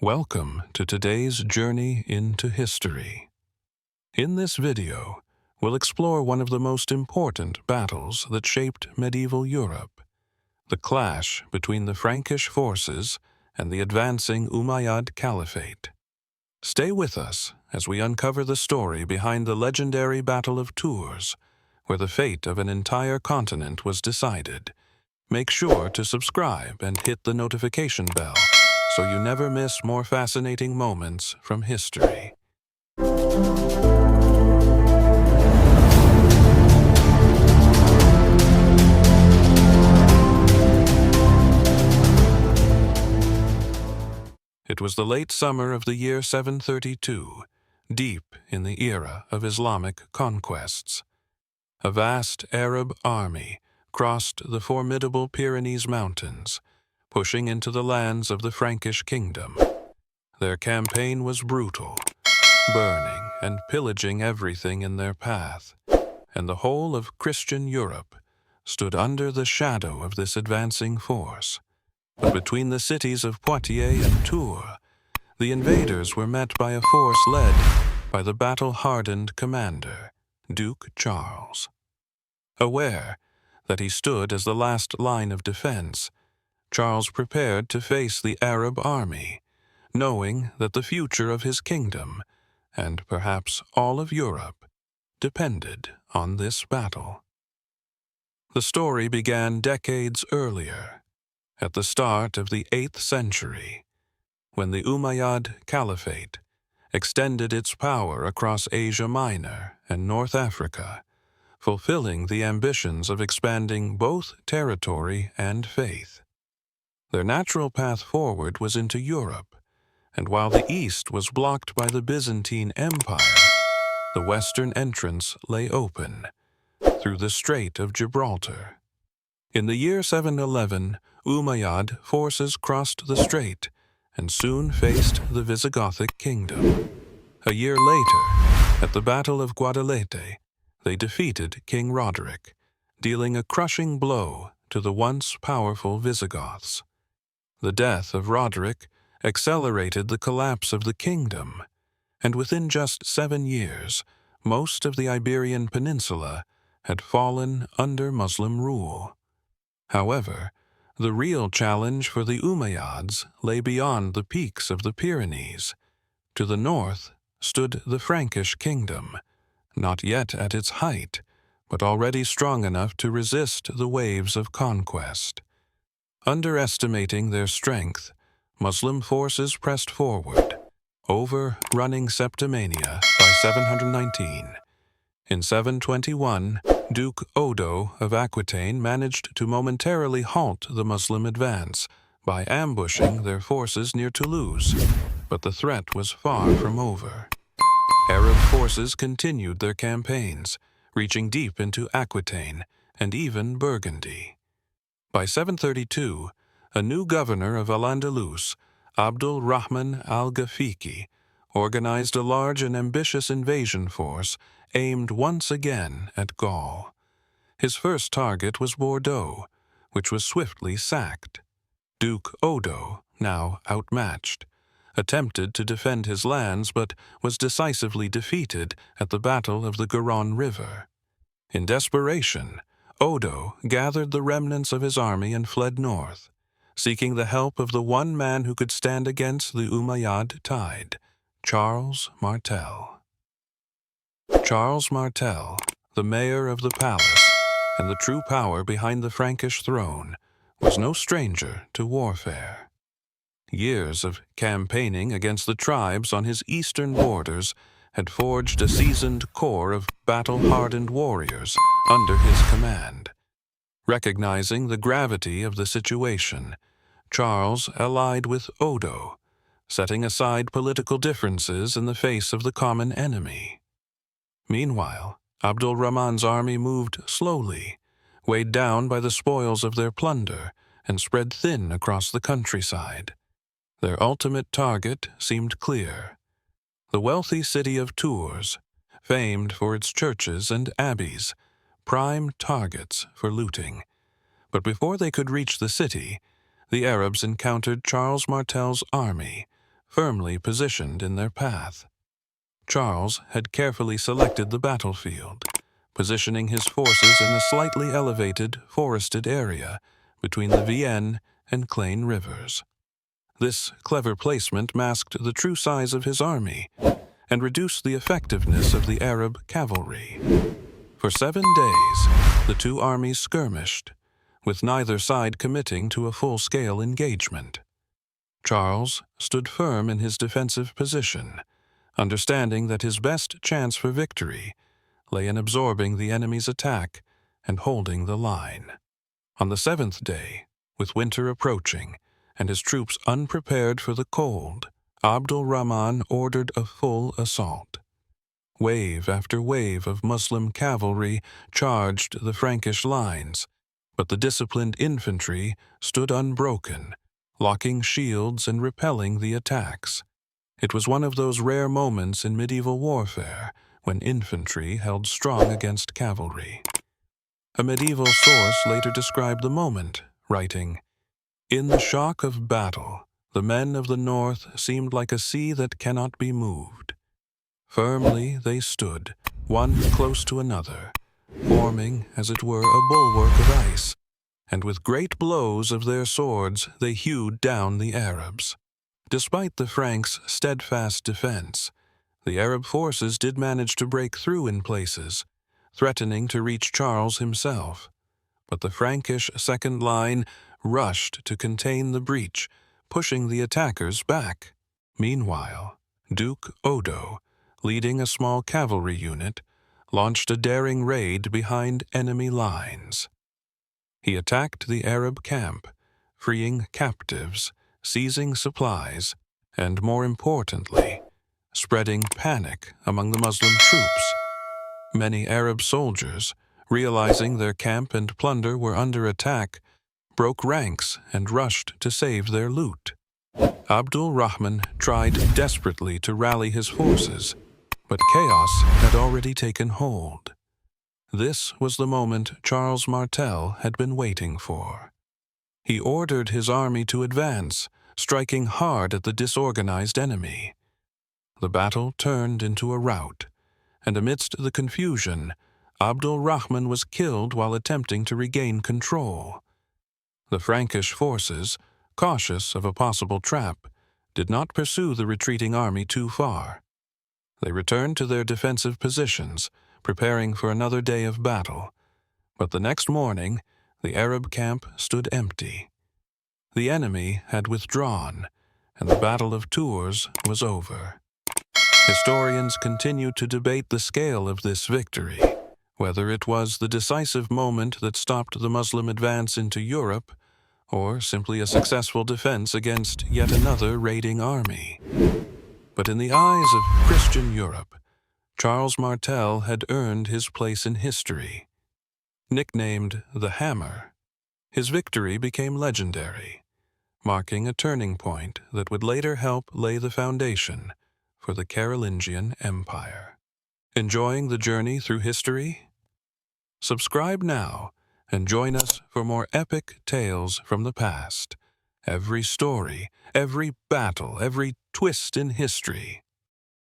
Welcome to today's journey into history. In this video, we'll explore one of the most important battles that shaped medieval Europe, the clash between the Frankish forces and the advancing Umayyad Caliphate. Stay with us as we uncover the story behind the legendary Battle of Tours, where the fate of an entire continent was decided. Make sure to subscribe and hit the notification bell so you never miss more fascinating moments from history. It was the late summer of the year 732, deep in the era of Islamic conquests. A vast Arab army crossed the formidable Pyrenees Mountains, pushing into the lands of the Frankish kingdom. Their campaign was brutal, burning and pillaging everything in their path, and the whole of Christian Europe stood under the shadow of this advancing force. But between the cities of Poitiers and Tours, the invaders were met by a force led by the battle-hardened commander, Duke Charles. Aware that he stood as the last line of defense, Charles prepared to face the Arab army, knowing that the future of his kingdom, and perhaps all of Europe, depended on this battle. The story began decades earlier, at the start of the 8th century, when the Umayyad Caliphate extended its power across Asia Minor and North Africa, fulfilling the ambitions of expanding both territory and faith. Their natural path forward was into Europe, and while the east was blocked by the Byzantine Empire, the western entrance lay open, through the Strait of Gibraltar. In the year 711, Umayyad forces crossed the strait and soon faced the Visigothic kingdom. A year later, at the Battle of Guadalete, they defeated King Roderick, dealing a crushing blow to the once powerful Visigoths. The death of Roderick accelerated the collapse of the kingdom, and within just 7 years, most of the Iberian Peninsula had fallen under Muslim rule. However, the real challenge for the Umayyads lay beyond the peaks of the Pyrenees. To the north stood the Frankish kingdom, not yet at its height, but already strong enough to resist the waves of conquest. Underestimating their strength, Muslim forces pressed forward, overrunning Septimania by 719. In 721, Duke Odo of Aquitaine managed to momentarily halt the Muslim advance by ambushing their forces near Toulouse, but the threat was far from over. Arab forces continued their campaigns, reaching deep into Aquitaine and even Burgundy. By 732, a new governor of Al-Andalus, Abdul Rahman al-Ghafiqi, organized a large and ambitious invasion force aimed once again at Gaul. His first target was Bordeaux, which was swiftly sacked. Duke Odo, now outmatched, attempted to defend his lands but was decisively defeated at the Battle of the Garonne River. In desperation, Odo gathered the remnants of his army and fled north, seeking the help of the one man who could stand against the Umayyad tide, Charles Martel. Charles Martel, the mayor of the palace and the true power behind the Frankish throne, was no stranger to warfare. Years of campaigning against the tribes on his eastern borders had forged a seasoned corps of battle-hardened warriors under his command. Recognizing the gravity of the situation, Charles allied with Odo, setting aside political differences in the face of the common enemy. Meanwhile, Abdul Rahman's army moved slowly, weighed down by the spoils of their plunder, and spread thin across the countryside. Their ultimate target seemed clear: the wealthy city of Tours, famed for its churches and abbeys, prime targets for looting. But before they could reach the city, the Arabs encountered Charles Martel's army, firmly positioned in their path. Charles had carefully selected the battlefield, positioning his forces in a slightly elevated, forested area between the Vienne and Clain rivers. This clever placement masked the true size of his army and reduced the effectiveness of the Arab cavalry. For 7 days, the two armies skirmished, with neither side committing to a full-scale engagement. Charles stood firm in his defensive position, understanding that his best chance for victory lay in absorbing the enemy's attack and holding the line. On the 7th day, with winter approaching and his troops unprepared for the cold, Abdul-Rahman ordered a full assault. Wave after wave of Muslim cavalry charged the Frankish lines, but the disciplined infantry stood unbroken, locking shields and repelling the attacks. It was one of those rare moments in medieval warfare when infantry held strong against cavalry. A medieval source later described the moment, writing, "In the shock of battle, the men of the north seemed like a sea that cannot be moved. Firmly they stood, one close to another, forming, as it were, a bulwark of ice, and with great blows of their swords they hewed down the Arabs. Despite the Franks' steadfast defense, the Arab forces did manage to break through in places, threatening to reach Charles himself. But the Frankish second line rushed to contain the breach, pushing the attackers back. Meanwhile, Duke Odo, leading a small cavalry unit, launched a daring raid behind enemy lines. He attacked the Arab camp, freeing captives, seizing supplies, and, more importantly, spreading panic among the Muslim troops. Many Arab soldiers, realizing their camp and plunder were under attack, broke ranks and rushed to save their loot. Abdul-Rahman tried desperately to rally his forces, but chaos had already taken hold. This was the moment Charles Martel had been waiting for. He ordered his army to advance, striking hard at the disorganized enemy. The battle turned into a rout, and amidst the confusion, Abdul-Rahman was killed while attempting to regain control. The Frankish forces, cautious of a possible trap, did not pursue the retreating army too far. They returned to their defensive positions, preparing for another day of battle. But the next morning, the Arab camp stood empty. The enemy had withdrawn, and the Battle of Tours was over. Historians continue to debate the scale of this victory, whether it was the decisive moment that stopped the Muslim advance into Europe, or simply a successful defense against yet another raiding army. But in the eyes of Christian Europe, Charles Martel had earned his place in history. Nicknamed the Hammer, his victory became legendary, marking a turning point that would later help lay the foundation for the Carolingian Empire. Enjoying the journey through history? Subscribe now and join us for more epic tales from the past. Every story, every battle, every twist in history